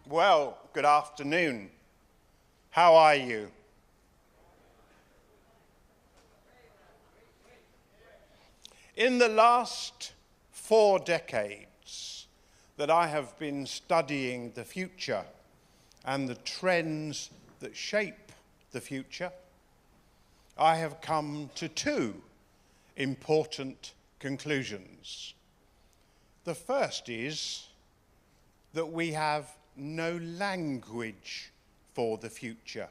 Well, good afternoon. How are you? In the last 4 decades that I have been studying the future and the trends that shape the future, I have come to 2 important conclusions. The first is that we have no language for the future.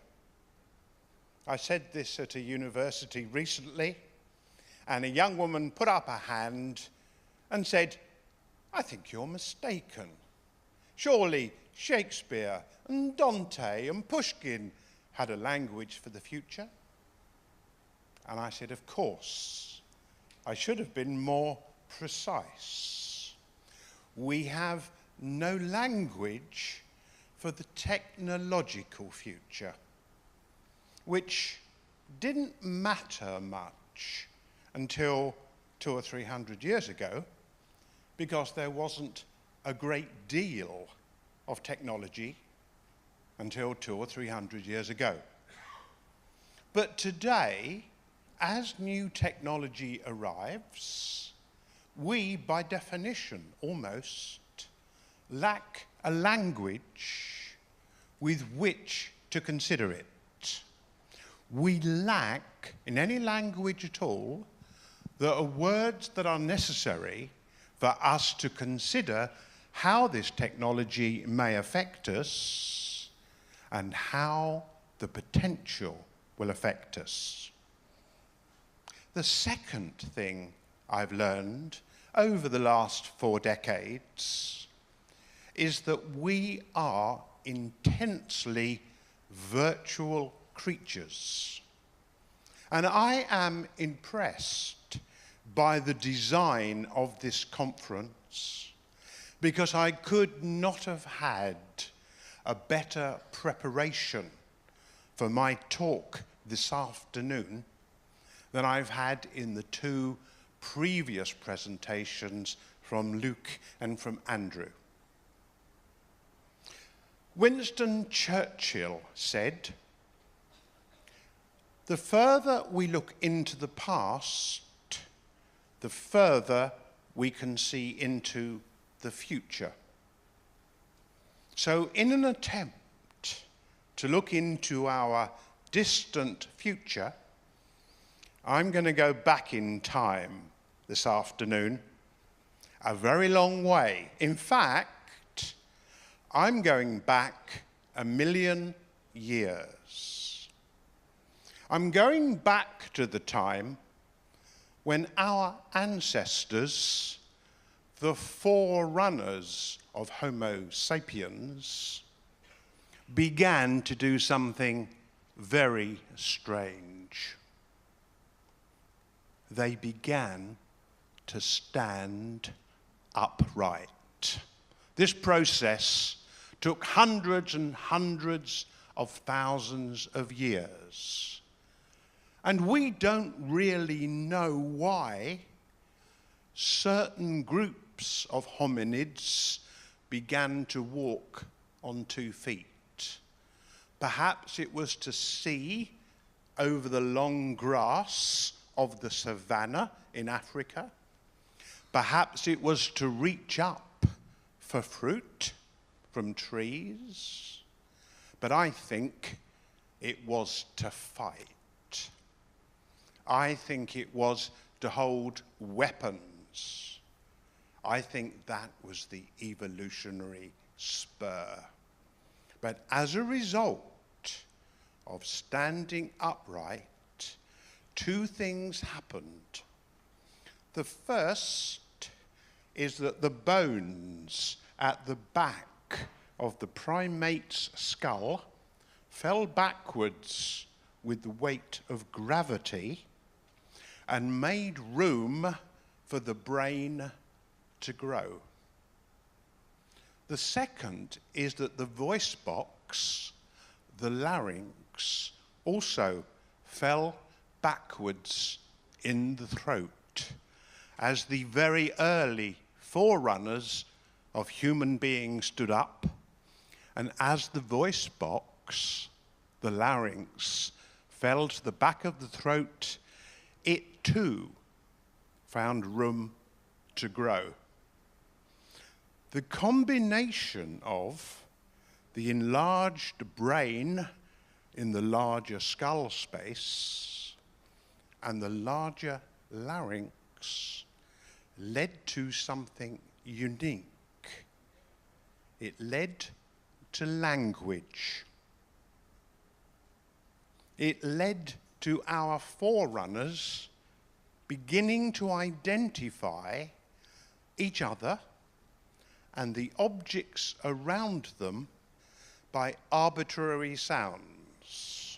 I said this at a university recently, and a young woman put up her hand and said, "I think you're mistaken. Surely Shakespeare and Dante and Pushkin had a language for the future." And I said, of course, I should have been more precise. We have no language for the technological future, which didn't matter much until 200 or 300 years ago, because there wasn't a great deal of technology until 200 or 300 years ago. But today, as new technology arrives, we, by definition, almost lack a language with which to consider it. We lack, in any language at all, the words that are necessary for us to consider how this technology may affect us and how the potential will affect us. The second thing I've learned over the last 4 decades is that we are intensely virtual creatures. And I am impressed by the design of this conference, because I could not have had a better preparation for my talk this afternoon than I've had in the 2 previous presentations from Luke and from Andrew. Winston Churchill said, "The further we look into the past, the further we can see into the future." So in an attempt to look into our distant future, I'm going to go back in time this afternoon, a very long way. In fact, I'm going back 1,000,000 years. I'm going back to the time when our ancestors, the forerunners of Homo sapiens, began to do something very strange. They began to stand upright. This process took hundreds and hundreds of thousands of years. And we don't really know why certain groups of hominids began to walk on 2 feet. Perhaps it was to see over the long grass of the savannah in Africa. Perhaps it was to reach up for fruit from trees. But I think it was to fight. I think it was to hold weapons. I think that was the evolutionary spur. But as a result of standing upright, 2 things happened. The first is that the bones at the back of the primate's skull fell backwards with the weight of gravity and made room for the brain to grow. The second is that the voice box, the larynx, also fell backwards in the throat, as the very early forerunners of human beings stood up And as the voice box, the larynx, fell to the back of the throat, it too found room to grow. The combination of the enlarged brain in the larger skull space and the larger larynx led to something unique. It led to language. It led to our forerunners beginning to identify each other and the objects around them by arbitrary sounds.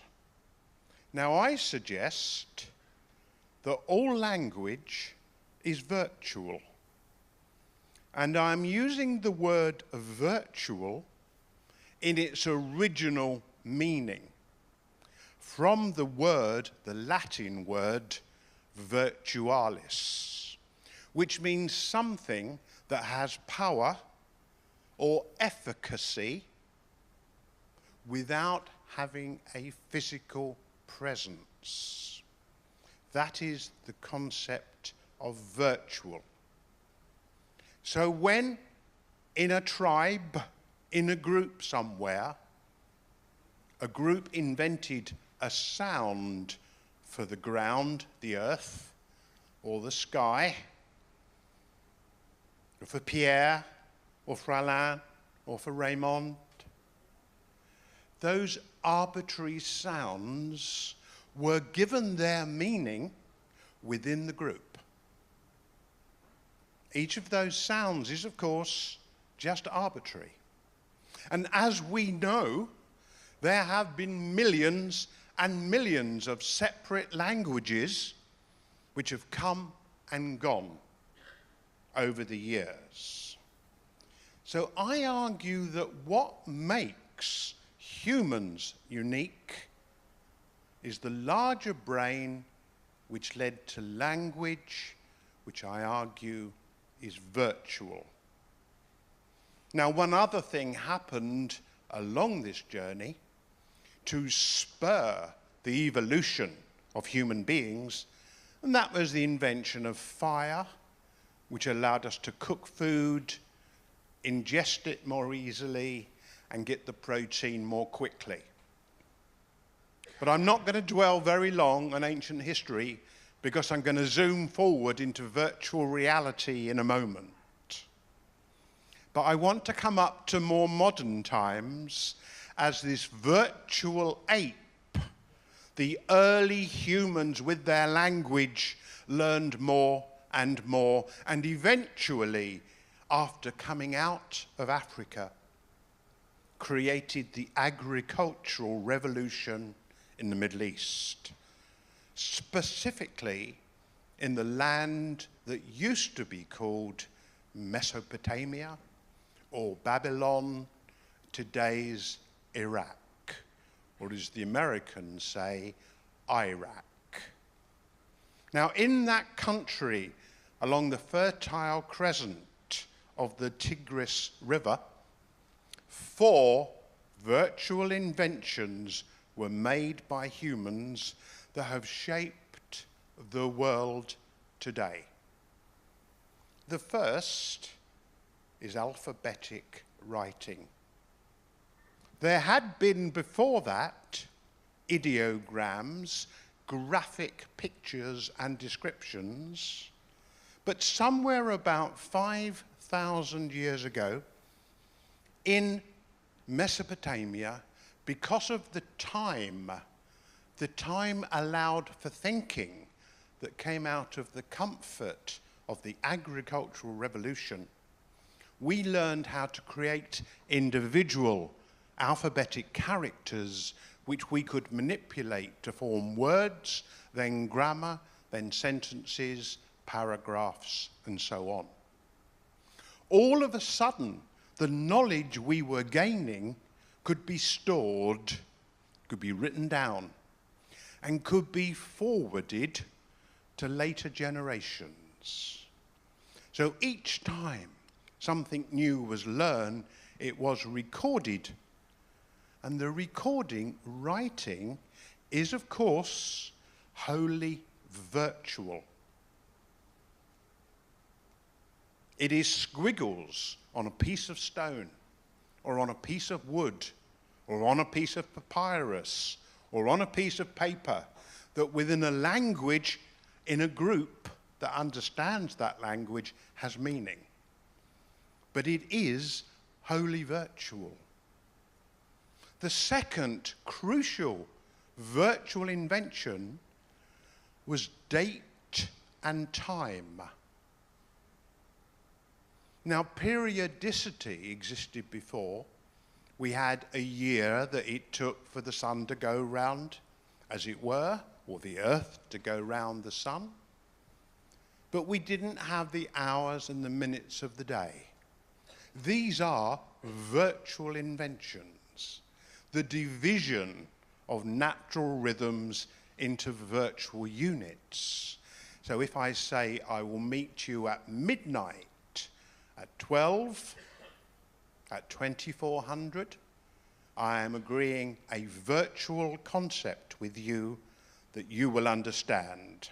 Now, I suggest that all language is virtual. And I'm using the word virtual in its original meaning, from the Latin word virtualis, which means something that has power or efficacy without having a physical presence. That is the concept of virtual. So when in a tribe, in a group somewhere, a group invented a sound for the ground, the earth, or the sky, or for Pierre, or for Alain, or for Raymond, those arbitrary sounds were given their meaning within the group. Each of those sounds is, of course, just arbitrary. And as we know, there have been millions and millions of separate languages which have come and gone over the years. So I argue that what makes humans unique is the larger brain which led to language, which I argue is virtual. Now, one other thing happened along this journey to spur the evolution of human beings, and that was the invention of fire, which allowed us to cook food, ingest it more easily, and get the protein more quickly. But I'm not going to dwell very long on ancient history because I'm going to zoom forward into virtual reality in a moment. But I want to come up to more modern times as this virtual ape. The early humans with their language learned more, and eventually, after coming out of Africa, created the agricultural revolution in the Middle East, specifically in the land that used to be called Mesopotamia or Babylon, today's Iraq, or as the Americans say, Iraq. Now, in that country, along the Fertile Crescent of the Tigris River, 4 virtual inventions were made by humans that have shaped the world today. The first is alphabetic writing. There had been before that ideograms, graphic pictures and descriptions, but somewhere about 5,000 years ago in Mesopotamia, because of the time allowed for thinking that came out of the comfort of the agricultural revolution, we learned how to create individual alphabetic characters which we could manipulate to form words, then grammar, then sentences, paragraphs, and so on. All of a sudden, the knowledge we were gaining could be stored, could be written down, and could be forwarded to later generations. So each time something new was learned, it was recorded And the recording, writing, is, of course, wholly virtual. It is squiggles on a piece of stone, or on a piece of wood, or on a piece of papyrus, or on a piece of paper, that within a language, in a group that understands that language, has meaning. But it is wholly virtual. The second crucial virtual invention was date and time. Now, periodicity existed before. We had a year that it took for the sun to go round, as it were, or the earth to go round the sun. But we didn't have the hours and the minutes of the day. These are virtual inventions, the division of natural rhythms into virtual units. So if I say I will meet you at midnight, at 12, at 2400, I am agreeing a virtual concept with you that you will understand.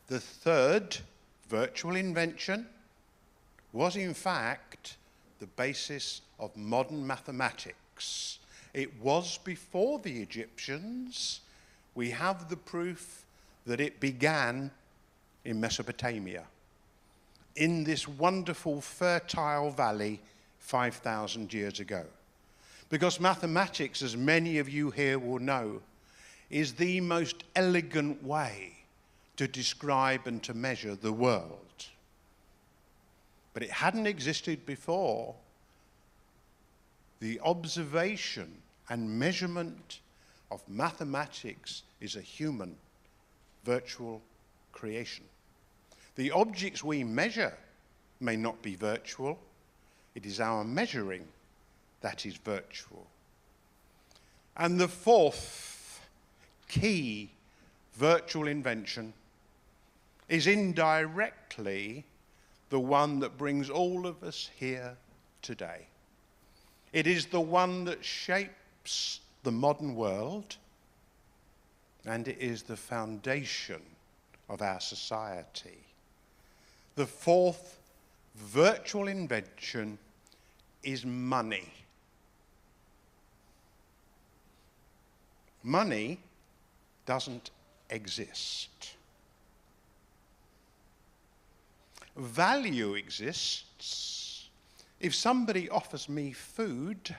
The third virtual invention was in fact the basis of modern mathematics. It was before the Egyptians. We have the proof that it began in Mesopotamia, in this wonderful fertile valley 5,000 years ago. Because mathematics, as many of you here will know, is the most elegant way to describe and to measure the world. But it hadn't existed before. The observation and measurement of mathematics is a human, virtual creation. The objects we measure may not be virtual. It is our measuring that is virtual. And the fourth key virtual invention is indirectly the one that brings all of us here today. It is the one that shapes the modern world, and it is the foundation of our society. The fourth virtual invention is money. Money doesn't exist. Value exists. If somebody offers me food,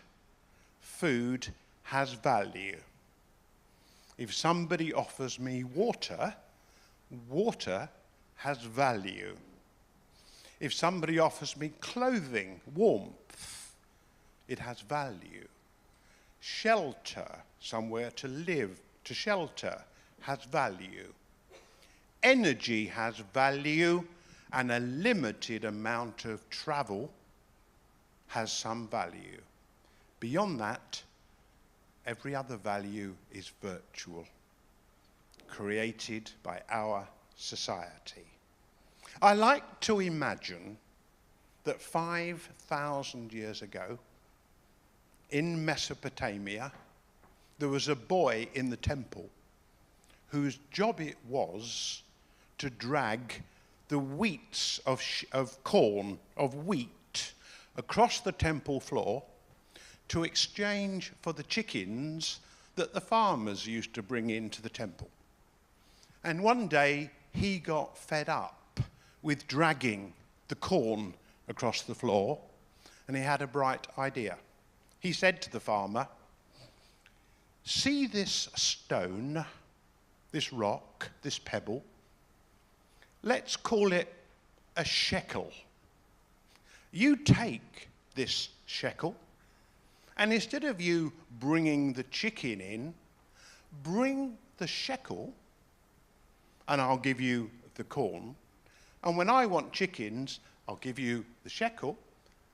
food has value. If somebody offers me water, water has value. If somebody offers me clothing, warmth, it has value. Shelter, somewhere to live, to shelter, has value. Energy has value, and a limited amount of travel has some value. Beyond that, every other value is virtual, created by our society. I like to imagine that 5,000 years ago, in Mesopotamia, there was a boy in the temple whose job it was to drag the wheats of corn, of wheat, across the temple floor to exchange for the chickens that the farmers used to bring into the temple. And one day he got fed up with dragging the corn across the floor, and he had a bright idea. He said to the farmer, "See this stone, this rock, this pebble? Let's call it a shekel. You take this shekel, and instead of you bringing the chicken in, bring the shekel, and I'll give you the corn. And when I want chickens, I'll give you the shekel,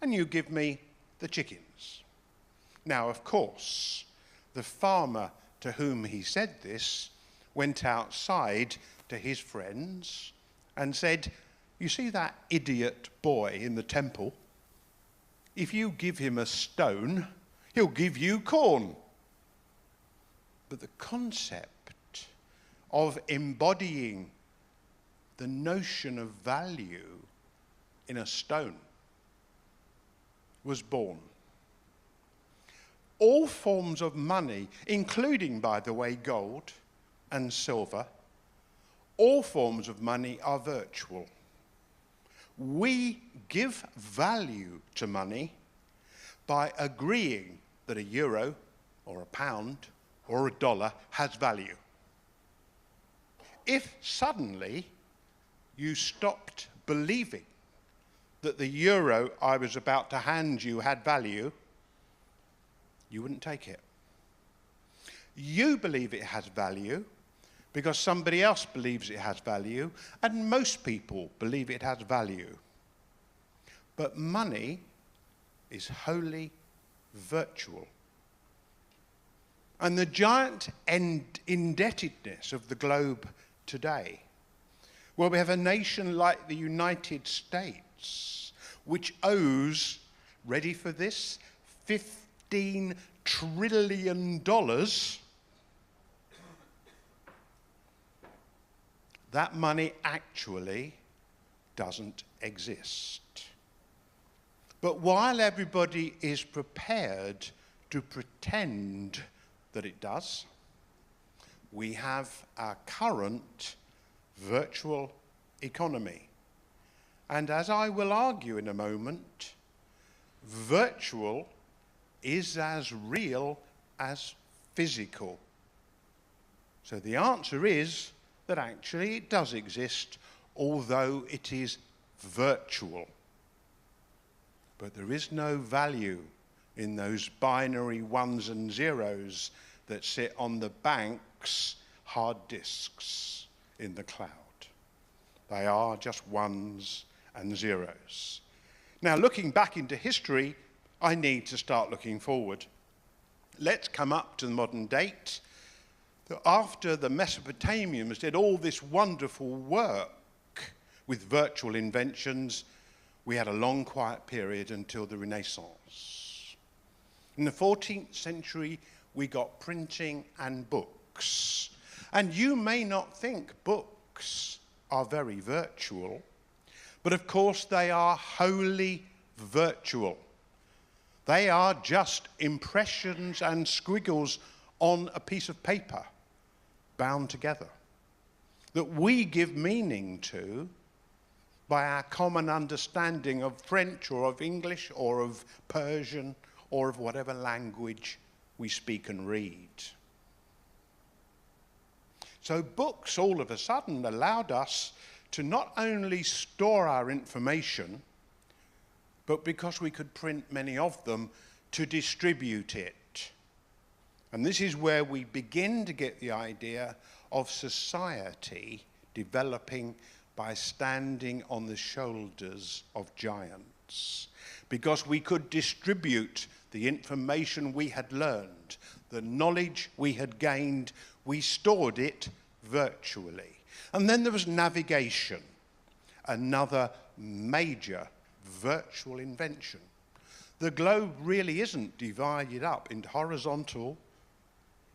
and you give me the chickens." Now, of course, the farmer to whom he said this went outside to his friends and said, "You see that idiot boy in the temple? If you give him a stone, he'll give you corn. But the concept of embodying the notion of value in a stone was born. All forms of money, including, by the way, gold and silver, all forms of money are virtual. We give value to money by agreeing that a euro or a pound or a dollar has value. If suddenly you stopped believing that the euro I was about to hand you had value, you wouldn't take it. You believe it has value because somebody else believes it has value, and most people believe it has value. But money is wholly virtual. And the giant indebtedness of the globe today, where we have a nation like the United States, which owes, ready for this, $15 trillion, that money actually doesn't exist. But while everybody is prepared to pretend that it does, we have our current virtual economy. And as I will argue in a moment, virtual is as real as physical. So the answer is that actually it does exist, although it is virtual. But there is no value in those binary ones and zeros that sit on the bank's hard disks in the cloud. They are just ones and zeros. Now, looking back into history, I need to start looking forward. Let's come up to the modern date. After the Mesopotamians did all this wonderful work with virtual inventions, we had a long quiet period until the Renaissance. In the 14th century, we got printing and books. And you may not think books are very virtual, but of course they are wholly virtual. They are just impressions and squiggles on a piece of paper, bound together, that we give meaning to by our common understanding of French or of English or of Persian or of whatever language we speak and read. So books all of a sudden allowed us to not only store our information, but because we could print many of them, to distribute it. And this is where we begin to get the idea of society developing by standing on the shoulders of giants. Because we could distribute the information we had learned, the knowledge we had gained, we stored it virtually. And then there was navigation, another major virtual invention. The globe really isn't divided up into horizontal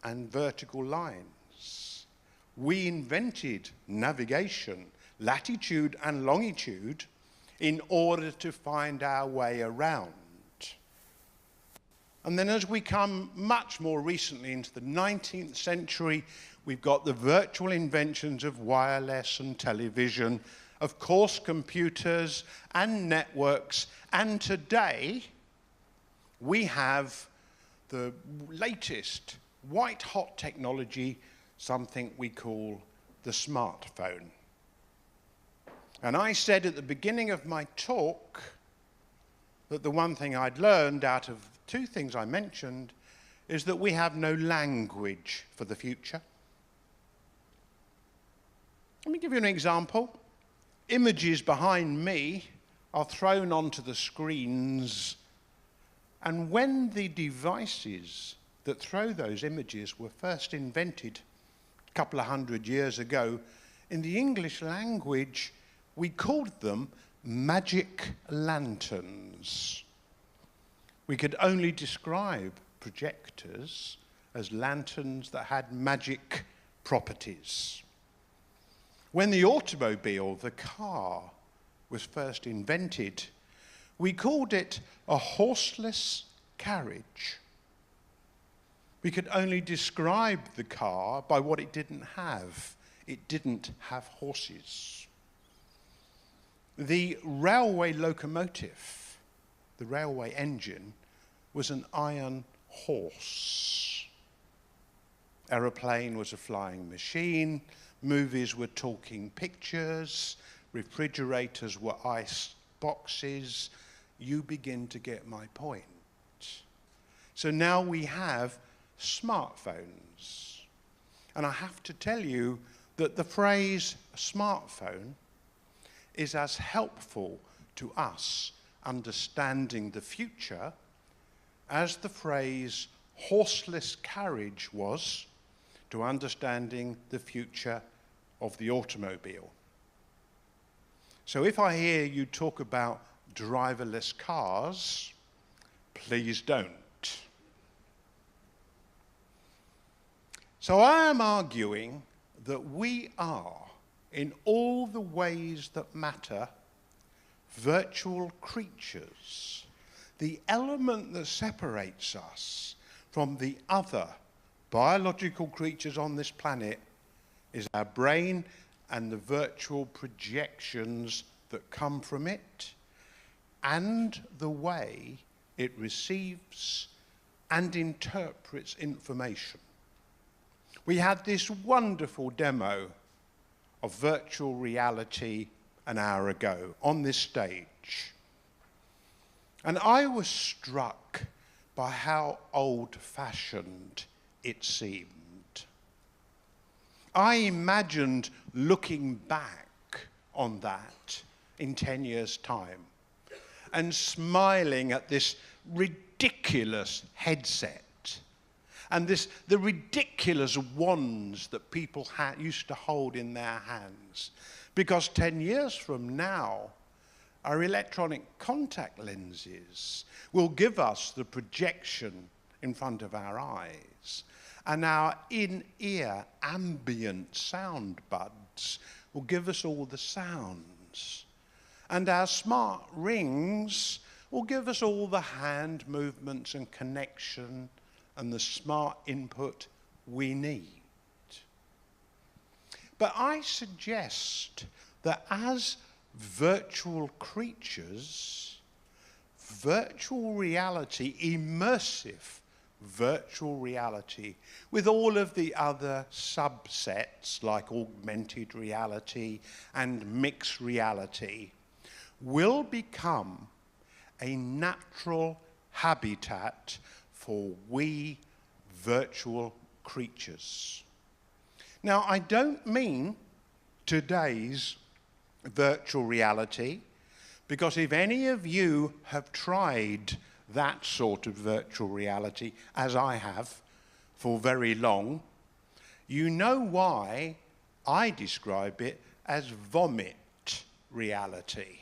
and vertical lines. We invented navigation, latitude and longitude, in order to find our way around. And then as we come much more recently into the 19th century, we've got the virtual inventions of wireless and television, of course computers and networks, and today we have the latest white-hot technology, something we call the smartphone. And I said at the beginning of my talk that the one thing I'd learned out of two things I mentioned is that we have no language for the future. Let me give you an example. Images behind me are thrown onto the screens, and when the devices that throw those images were first invented a couple of 100 years ago, in the English language we called them magic lanterns. We could only describe projectors as lanterns that had magic properties. When the automobile, the car, was first invented, we called it a horseless carriage. We could only describe the car by what it didn't have. It didn't have horses. The railway locomotive, the railway engine, was an iron horse. Aeroplane was a flying machine. Movies were talking pictures. Refrigerators were ice boxes. You begin to get my point. So now we have smartphones. And I have to tell you that the phrase smartphone is as helpful to us understanding the future as the phrase horseless carriage was to understanding the future of the automobile. So if I hear you talk about driverless cars, please don't. So I am arguing that we are, in all the ways that matter, virtual creatures. The element that separates us from the other biological creatures on this planet is our brain and the virtual projections that come from it, and the way it receives and interprets information. We had this wonderful demo of virtual reality an hour ago on this stage. And I was struck by how old-fashioned it seemed. I imagined looking back on that in 10 years' time and smiling at this ridiculous headset and the ridiculous wands that people used to hold in their hands. Because 10 years from now, our electronic contact lenses will give us the projection in front of our eyes, and our in-ear ambient sound buds will give us all the sounds, and our smart rings will give us all the hand movements and connection and the smart input we need. But I suggest that as virtual creatures, virtual reality, immersive virtual reality, with all of the other subsets like augmented reality and mixed reality, will become a natural habitat for we virtual creatures. Now, I don't mean today's virtual reality, because if any of you have tried that sort of virtual reality, as I have for very long, you know why I describe it as vomit reality.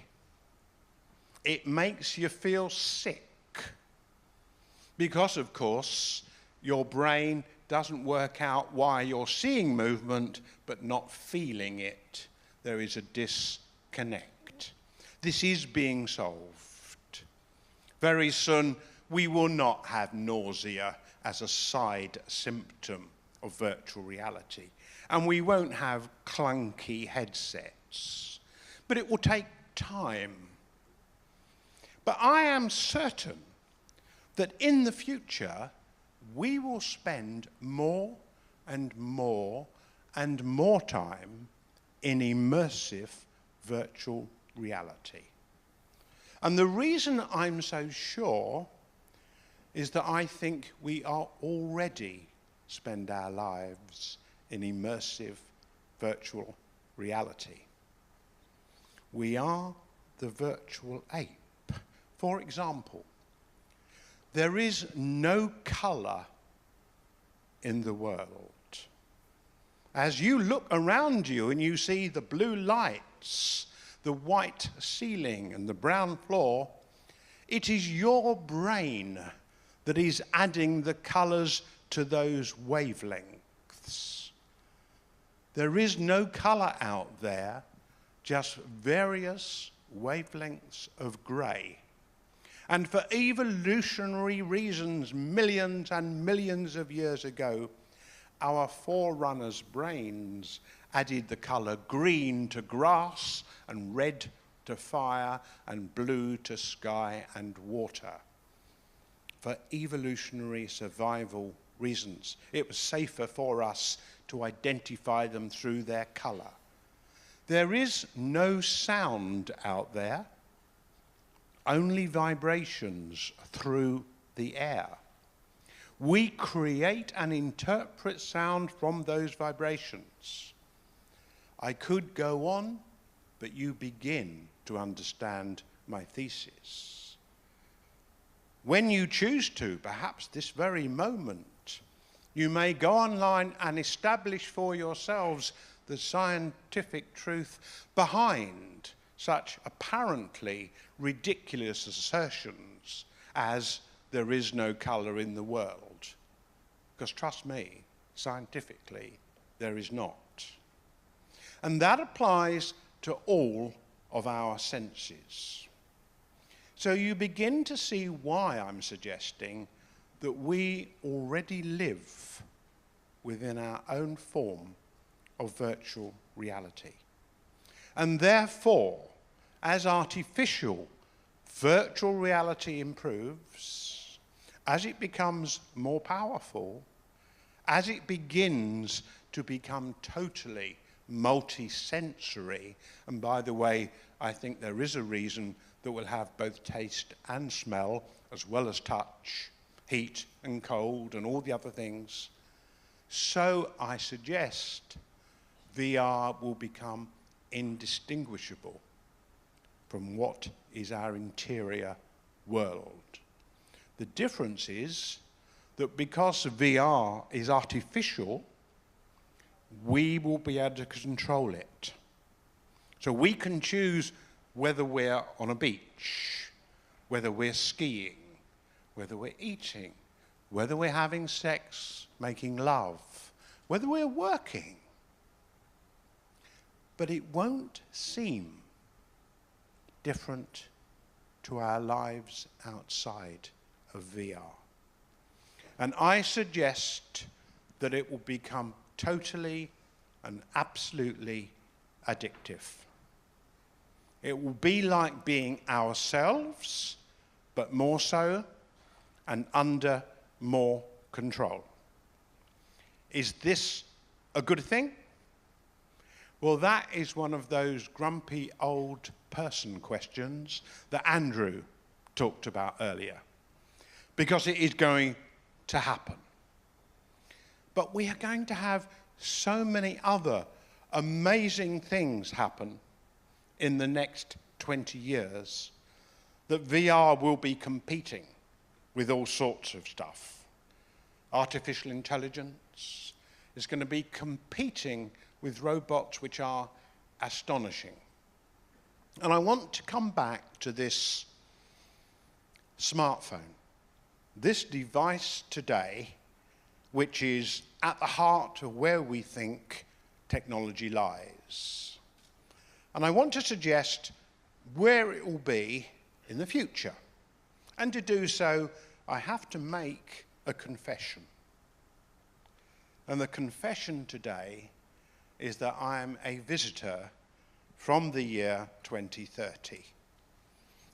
It makes you feel sick because, of course, your brain doesn't work out why you're seeing movement but not feeling it. There is a disconnect. This is being solved. Very soon, we will not have nausea as a side symptom of virtual reality, and we won't have clunky headsets. But it will take time. But I am certain that in the future, we will spend more and more and more time in immersive virtual reality. And the reason I'm so sure is that I think we are already spend our lives in immersive virtual reality. We are the virtual ape. For example, there is no color in the world. As you look around you and you see the blue lights, the white ceiling and the brown floor, It is your brain that is adding the colours to those wavelengths. There is no colour out there, just various wavelengths of grey. And for evolutionary reasons, millions and millions of years ago, our forerunners' brains added the colour green to grass and red to fire and blue to sky and water. For evolutionary survival reasons, it was safer for us to identify them through their colour. There is no sound out there, only vibrations through the air. We create and interpret sound from those vibrations. I could go on, but you begin to understand my thesis. When you choose to, perhaps this very moment, you may go online and establish for yourselves the scientific truth behind such apparently ridiculous assertions as there is no colour in the world. Because trust me, scientifically, there is not. And that applies to all of our senses. So you begin to see why I'm suggesting that we already live within our own form of virtual reality. And therefore, as artificial virtual reality improves, as it becomes more powerful, as it begins to become totally multi-sensory, and by the way, I think there is a reason that we'll have both taste and smell, as well as touch, heat and cold, and all the other things, so I suggest VR will become indistinguishable from what is our interior world. The difference is that because VR is artificial, we will be able to control it. So we can choose whether we're on a beach, whether we're skiing, whether we're eating, whether we're having sex, making love, whether we're working. But it won't seem different to our lives outside of VR. And I suggest that it will become totally and absolutely addictive. It will be like being ourselves, but more so and under more control. Is this a good thing? Well, that is one of those grumpy old person questions that Andrew talked about earlier, because it is going to happen. But we are going to have so many other amazing things happen in the next 20 years that VR will be competing with all sorts of stuff. Artificial intelligence is going to be competing with robots which are astonishing. And I want to come back to this smartphone, this device today, which is at the heart of where we think technology lies. And I want to suggest where it will be in the future. And to do so, I have to make a confession. And the confession today is that I am a visitor from the year 2030.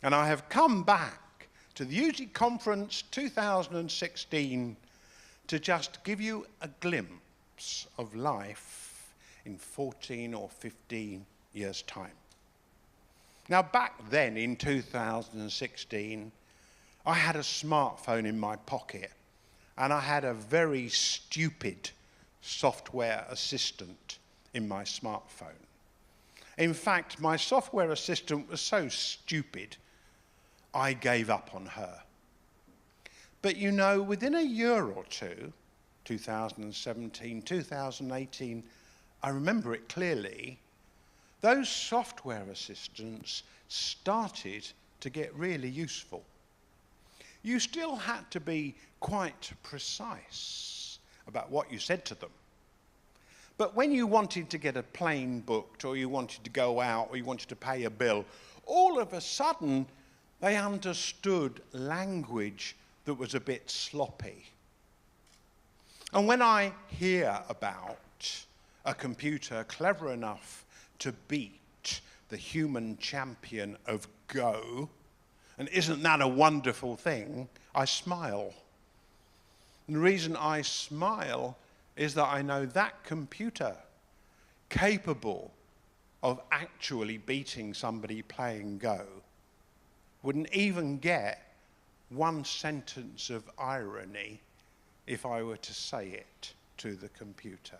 And I have come back to the UT Conference 2016 to just give you a glimpse of life in 14 or 15 years' time. Now, back then in 2016, I had a smartphone in my pocket, and I had a very stupid software assistant in my smartphone. In fact, my software assistant was so stupid, I gave up on her. But you know, within a year or two, 2017, 2018, I remember it clearly, those software assistants started to get really useful. you still had to be quite precise about what you said to them. But when you wanted to get a plane booked, or you wanted to go out, or you wanted to pay a bill, all of a sudden they understood language that was a bit sloppy. And when I hear about a computer clever enough to beat the human champion of Go, and isn't that a wonderful thing, I smile. And the reason I smile is that I know that computer, capable of actually beating somebody playing Go, wouldn't even get one sentence of irony if I were to say it to the computer.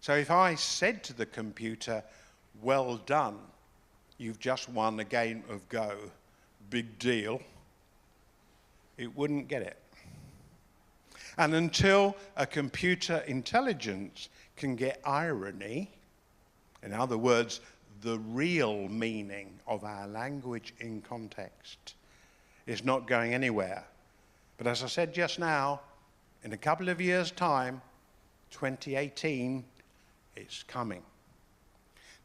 So if I said to the computer, "Well done, you've just won a game of Go, big deal," it wouldn't get it. And until a computer intelligence can get irony, in other words, the real meaning of our language in context, is not going anywhere. But as I said just now, in a couple of years' time, 2018, it's coming.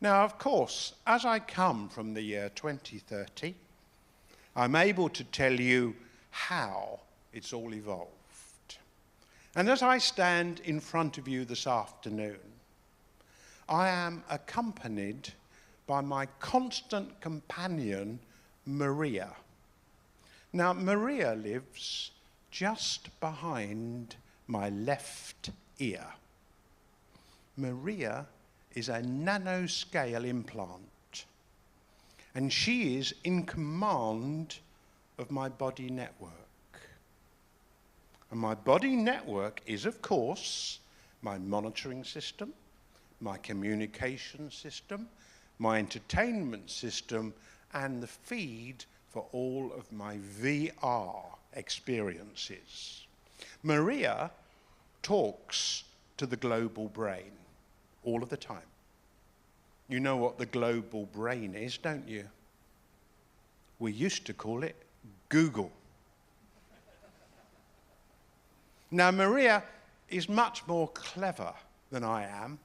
Now, of course, as I come from the year 2030, I'm able to tell you how it's all evolved. And as I stand in front of you this afternoon, I am accompanied by my constant companion, Maria. Now, Maria lives just behind my left ear. Maria is a nanoscale implant, and she is in command of my body network. And my body network is, of course, my monitoring system, my communication system, my entertainment system, and the feed for all of my VR experiences. Maria talks to the global brain all of the time. You know what the global brain is, don't you? We used to call it Google. Now, Maria is much more clever than I am,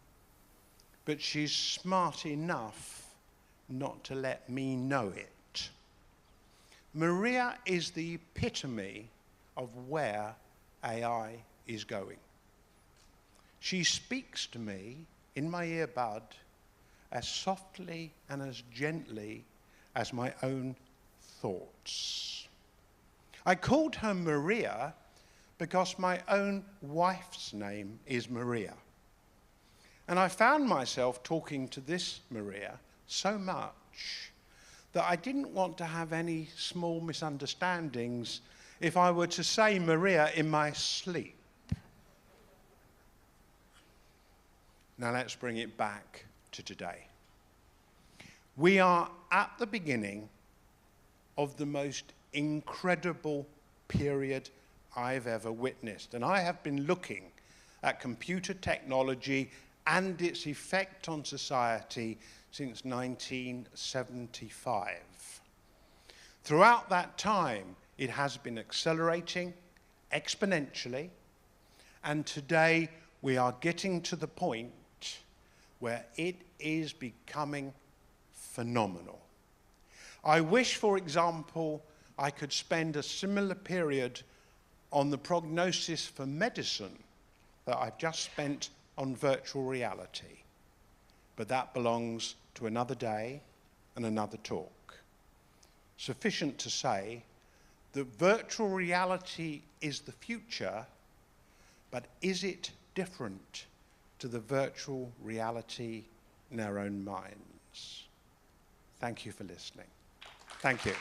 but she's smart enough not to let me know it. Maria is the epitome of where AI is going. She speaks to me in my earbud as softly and as gently as my own thoughts. I called her Maria because my own wife's name is Maria. And I found myself talking to this Maria so much that I didn't want to have any small misunderstandings if I were to say Maria in my sleep. Now let's bring it back to today. We are at the beginning of the most incredible period I've ever witnessed. And I have been looking at computer technology and its effect on society since 1975. Throughout that time, it has been accelerating exponentially, and today we are getting to the point where it is becoming phenomenal. I wish, for example, I could spend a similar period on the prognosis for medicine that I've just spent on virtual reality. But that belongs to another day and another talk. Sufficient to say that virtual reality is the future, but is it different to the virtual reality in our own minds? Thank you for listening. Thank you.